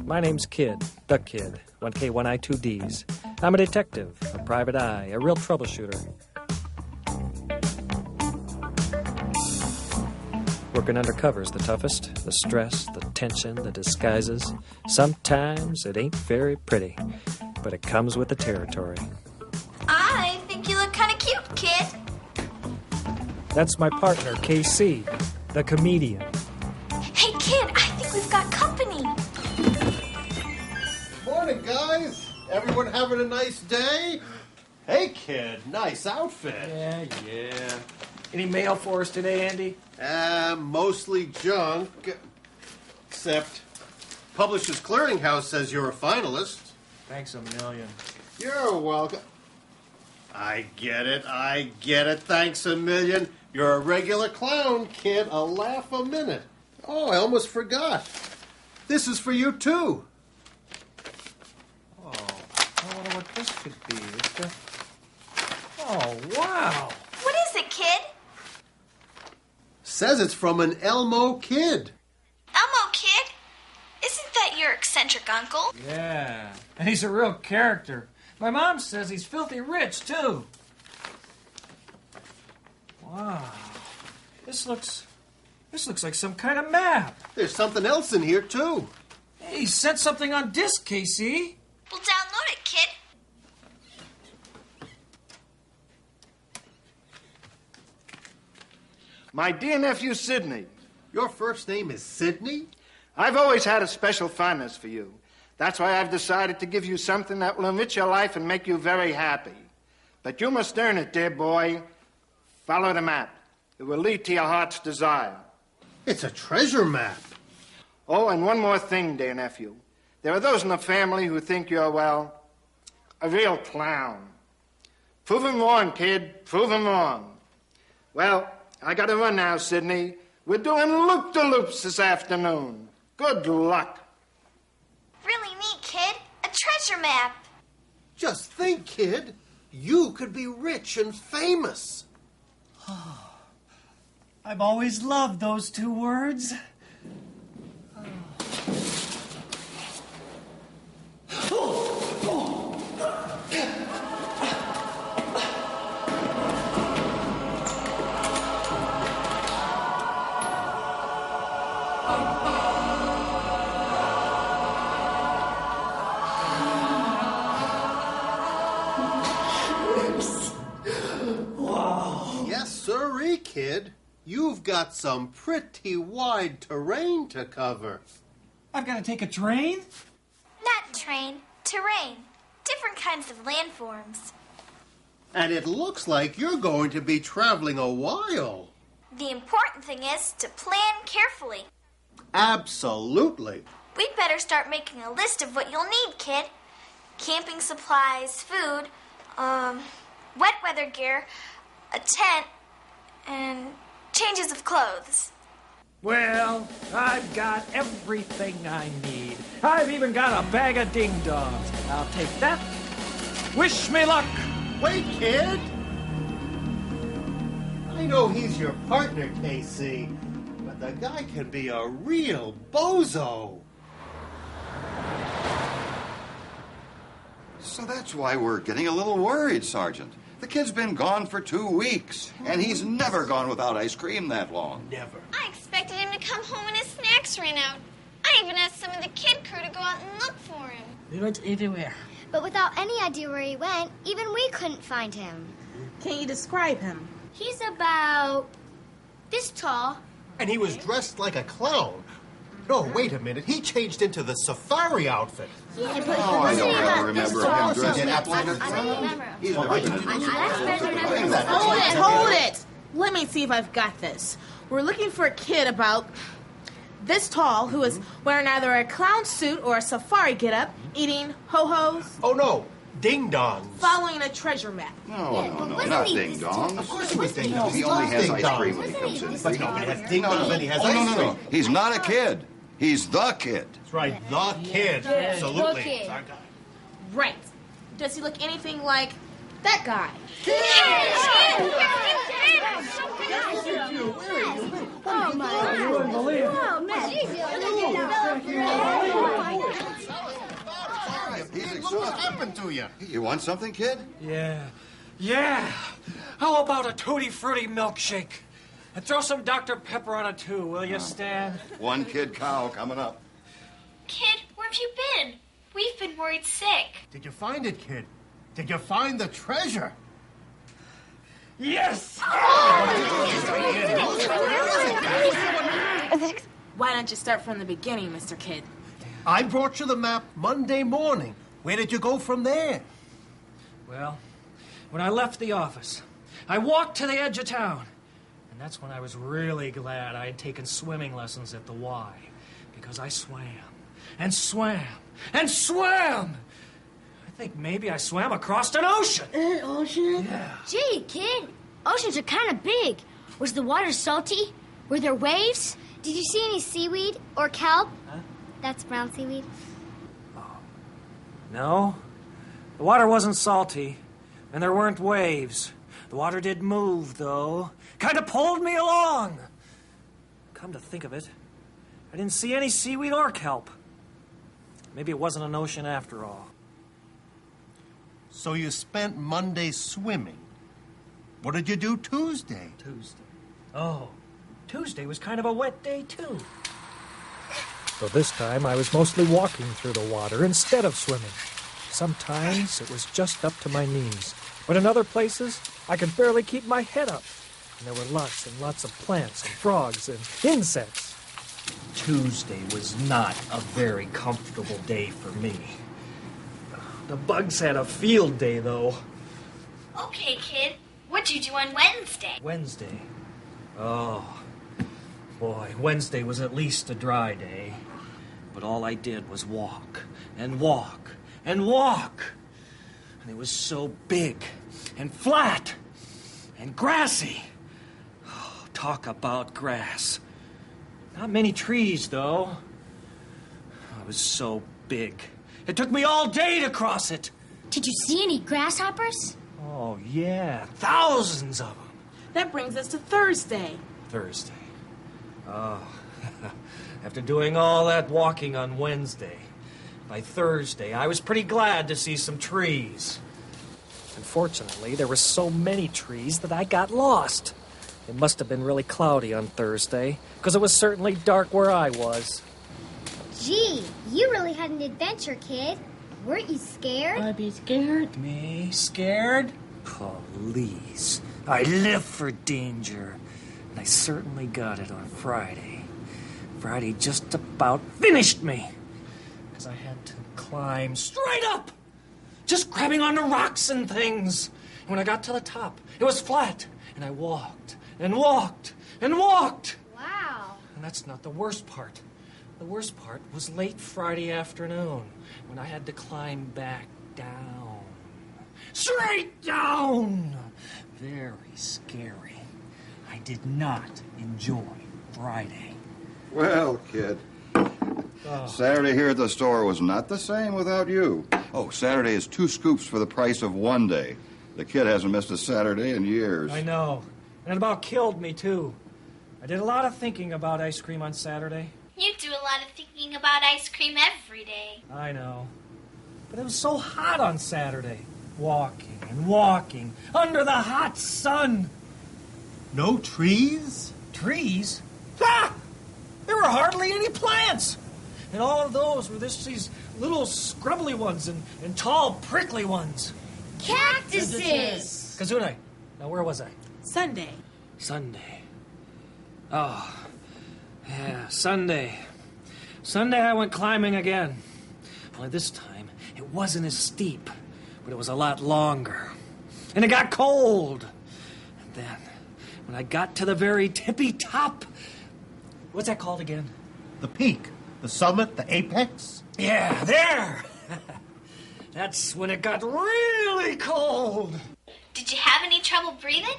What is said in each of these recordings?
My name's Kid, the Kid, 1K, 1I, 2Ds. I'm a detective, a private eye, a real troubleshooter. Working undercover's the toughest. The stress, the tension, the disguises. Sometimes it ain't very pretty, but it comes with the territory. I think you look kind of cute, Kid. That's my partner, KC, the comedian. Hey, Kid, I think we've got company. Morning, guys. Everyone having a nice day? Hey, Kid, nice outfit. Yeah. Any mail for us today, Andy? Mostly junk. Except Publishers Clearinghouse says you're a finalist. Thanks a million. You're welcome. I get it. Thanks a million. You're a regular clown, Kid. A laugh a minute. Oh, I almost forgot. This is for you, too. Oh, I wonder what this could be. Oh, wow. What is it, Kid? Says it's from an Elmo kid. Elmo, Kid? Isn't that your eccentric uncle? Yeah, and he's a real character. My mom says he's filthy rich, too. Wow. This looks like some kind of map. There's something else in here, too. Hey, he sent something on disc, KC. Well, download it, Kid. My dear nephew, Sidney. Your first name is Sidney? I've always had a special fondness for you. That's why I've decided to give you something that will enrich your life and make you very happy. But you must earn it, dear boy. Follow the map. It will lead to your heart's desire. It's a treasure map. Oh, and one more thing, dear nephew. There are those in the family who think you're, well, a real clown. Prove 'em wrong, kid. Prove 'em wrong. Well, I gotta run now, Sidney. We're doing loop-de-loops this afternoon. Good luck. Really neat, Kid. A treasure map. Just think, Kid. You could be rich and famous. I've always loved those two words. Yes, sirree, Kid. You've got some pretty wide terrain to cover. I've got to take a train? Not train, terrain. Different kinds of landforms. And it looks like you're going to be traveling a while. The important thing is to plan carefully. Absolutely. We'd better start making a list of what you'll need, Kid. Camping supplies, food, wet weather gear, a tent, and changes of clothes. Well, I've got everything I need. I've even got a bag of ding-dongs. I'll take that. Wish me luck. Wait, Kid. I know he's your partner, KC, but the guy can be a real bozo. So that's why we're getting a little worried, Sergeant. The kid's been gone for 2 weeks, and he's never gone without ice cream that long. Never. I expected him to come home when his snacks ran out. I even asked some of the kid crew to go out and look for him. We went everywhere. But without any idea where he went, even we couldn't find him. Can you describe him? He's about this tall. And he was dressed like a clown. No, wait a minute. He changed into the safari outfit. Yeah, but I don't remember him dressed I up like a don't clown. remember him. He's never been Hold it! Let me see if I've got this. We're looking for a kid about this tall who is wearing either a clown suit or a safari getup, eating ho-hos, Oh, no. Ding-dongs. following a treasure map. No, wasn't not he- ding-dongs. Of course he was ding-dongs. He only has Ding-dongs. ice cream when he comes in. But no, he has ding-dongs and he has ice cream. He's not a kid. He's the kid. That's right, the kid. Absolutely. The kid. It's our guy. Right. Does he look anything like that guy? Oh, You wouldn't believe it. What happened to you? You want something, kid? Yeah. How about a Tutti Frutti milkshake? And throw some Dr. Pepper on it, too, will you, Stan? One kid cow coming up. Kid, where have you been? We've been worried sick. Did you find it, kid? Did you find the treasure? Yes! Why don't you start from the beginning, Mr. Kid? I brought you the map Monday morning. Where did you go from there? Well, when I left the office, I walked to the edge of town. And that's when I was really glad I had taken swimming lessons at the Y. Because I swam and swam and swam. I think maybe I swam across an ocean. An ocean? Yeah. Gee, kid, oceans are kind of big. Was the water salty? Were there waves? Did you see any seaweed or kelp? Huh? That's brown seaweed. No, the water wasn't salty, and there weren't waves. The water did move, though. Kind of pulled me along. Come to think of it, I didn't see any seaweed or kelp. Maybe it wasn't an ocean after all. So you spent Monday swimming. What did you do Tuesday? Tuesday. Oh, Tuesday was kind of a wet day, too. So this time I was mostly walking through the water instead of swimming. Sometimes it was just up to my knees, but in other places I could barely keep my head up. And there were lots and lots of plants and frogs and insects. Tuesday was not a very comfortable day for me. The bugs had a field day, though. Okay, kid. What'd you do on Wednesday? Wednesday? Oh, boy, Wednesday was at least a dry day. But all I did was walk and walk and walk. And it was so big and flat and grassy. Oh, talk about grass. Not many trees, though. It was so big. It took me all day to cross it. Did you see any grasshoppers? Oh, yeah, thousands of them. That brings us to Thursday. Thursday. Oh, after doing all that walking on Wednesday, by Thursday, I was pretty glad to see some trees. Unfortunately, there were so many trees that I got lost. It must have been really cloudy on Thursday, because it was certainly dark where I was. Gee, you really had an adventure, kid. Weren't you scared? I'd be scared. Me scared? Please. I live for danger. And I certainly got it on Friday. Friday just about finished me. Because I had to climb straight up. Just grabbing onto rocks and things. And when I got to the top, it was flat. And I walked and walked and walked. Wow. And that's not the worst part. The worst part was late Friday afternoon when I had to climb back down. Straight down! Very scary. I did not enjoy Friday. Well, kid. Saturday here at the store was not the same without you. Oh, Saturday is 2 scoops for the price of 1 day. The kid hasn't missed a Saturday in years. I know. And it about killed me, too. I did a lot of thinking about ice cream on Saturday. You do a lot of thinking about ice cream every day. I know. But it was so hot on Saturday. Walking and walking under the hot sun. No trees? Trees? Ha! There were hardly any plants. And all of those were these little scrubbly ones and tall prickly ones. Cactuses! Kazune, now where was I? Sunday. Sunday. Oh, yeah, Sunday. Sunday I went climbing again. Only this time it wasn't as steep, but it was a lot longer. And it got cold. And then, when I got to the very tippy top, what's that called again? The peak, the summit, the apex? Yeah, there! That's when it got really cold. Did you have any trouble breathing?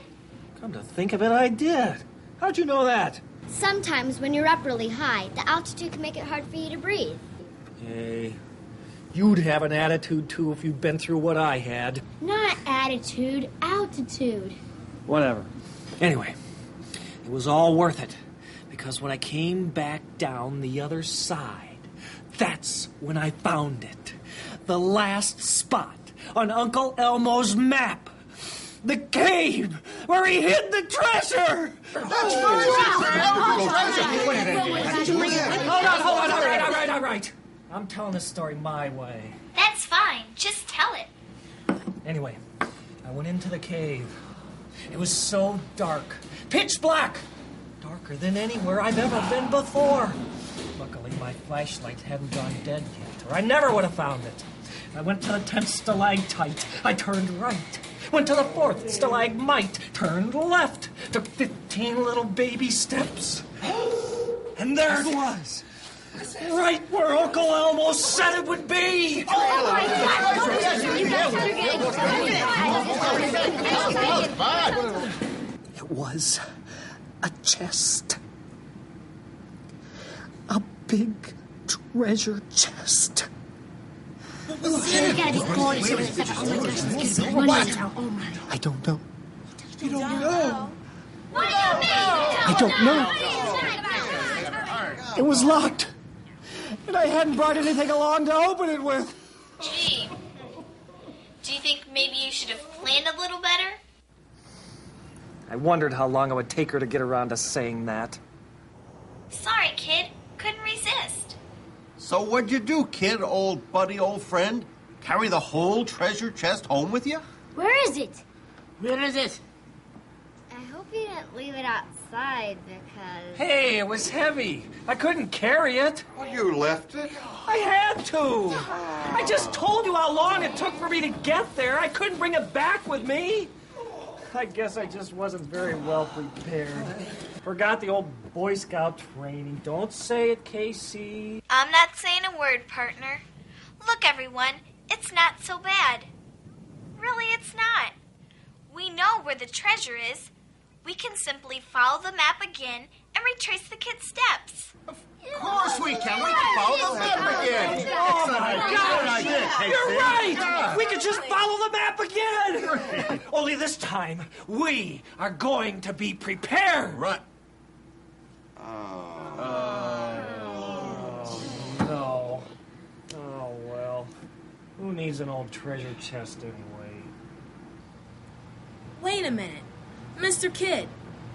Come to think of it, I did. How'd you know that? Sometimes when you're up really high, the altitude can make it hard for you to breathe. Hey, you'd have an attitude, too, if you'd been through what I had. Not attitude, altitude. Whatever. Anyway, it was all worth it. Because when I came back down the other side, that's when I found it. The last spot on Uncle Elmo's map. The cave where he hid the treasure! Hold on. All right. I'm telling this story my way. That's fine. Just tell it. Anyway, I went into the cave. It was so dark. Pitch black! Darker than anywhere I've ever been before. Luckily, my flashlight hadn't gone dead yet, or I never would have found it. I went to the 10th stalactite. I turned right. Went to the 4th stalagmite. Turned left. Took 15 little baby steps. And there it was. Right where Uncle Elmo said it would be. It was a chest. A big treasure chest. We gotta get going. I don't know. You don't know? I don't know. It was locked. And I hadn't brought anything along to open it with. Gee. Do you think maybe you should have planned a little better? I wondered how long it would take her to get around to saying that. Sorry, kid. Couldn't resist. So what'd you do, kid, old buddy, old friend? Carry the whole treasure chest home with you? Where is it? Where is it? I hope you didn't leave it outside because... Hey, it was heavy. I couldn't carry it. Well, you left it. I had to. I just told you how long it took for me to get there. I couldn't bring it back with me. I guess I just wasn't very well prepared. Forgot the old Boy Scout training. Don't say it, Casey. I'm not saying a word, partner. Look, everyone, it's not so bad. Really, it's not. We know where the treasure is. We can simply follow the map again and retrace the kid's steps. Of course we can. We can follow the map again. Oh, my gosh! You're right! We could just follow the map again! Only this time, we are going to be prepared! Right. No. Oh, well. Who needs an old treasure chest anyway? Wait a minute. Mr. Kid,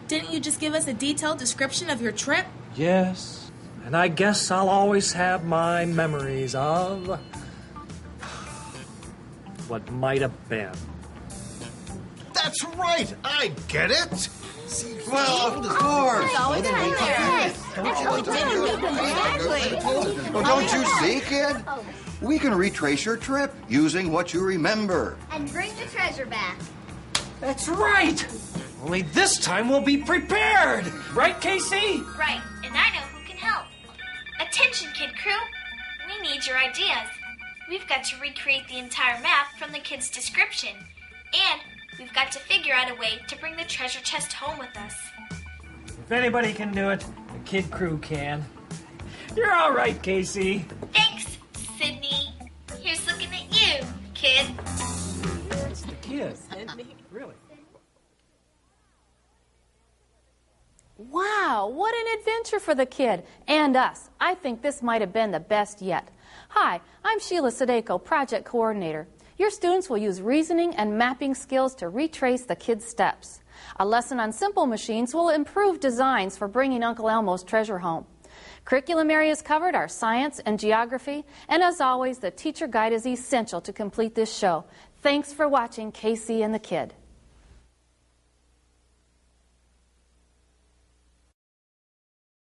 didn't you just give us a detailed description of your trip? Yes. And I guess I'll always have my memories of what might have been. That's right. I get it. Well, of course. Well, don't you see, kid? We can retrace your trip using what you remember. And bring the treasure back. That's right! Only this time we'll be prepared! Right, Casey? Right, and I know who can help. Attention, Kid Crew. We need your ideas. We've got to recreate the entire map from the kid's description. And we've got to figure out a way to bring the treasure chest home with us. If anybody can do it, the Kid Crew can. You're all right, Casey. Thanks, Sydney. Here's looking at you, kid. It's the kid. Really? Wow, what an adventure for the kid and us. I think this might have been the best yet. Hi, I'm Sheila Sadeko, Project Coordinator. Your students will use reasoning and mapping skills to retrace the kids' steps. A lesson on simple machines will improve designs for bringing Uncle Elmo's treasure home. Curriculum areas covered are science and geography, and as always, the teacher guide is essential to complete this show. Thanks for watching Casey and the Kid.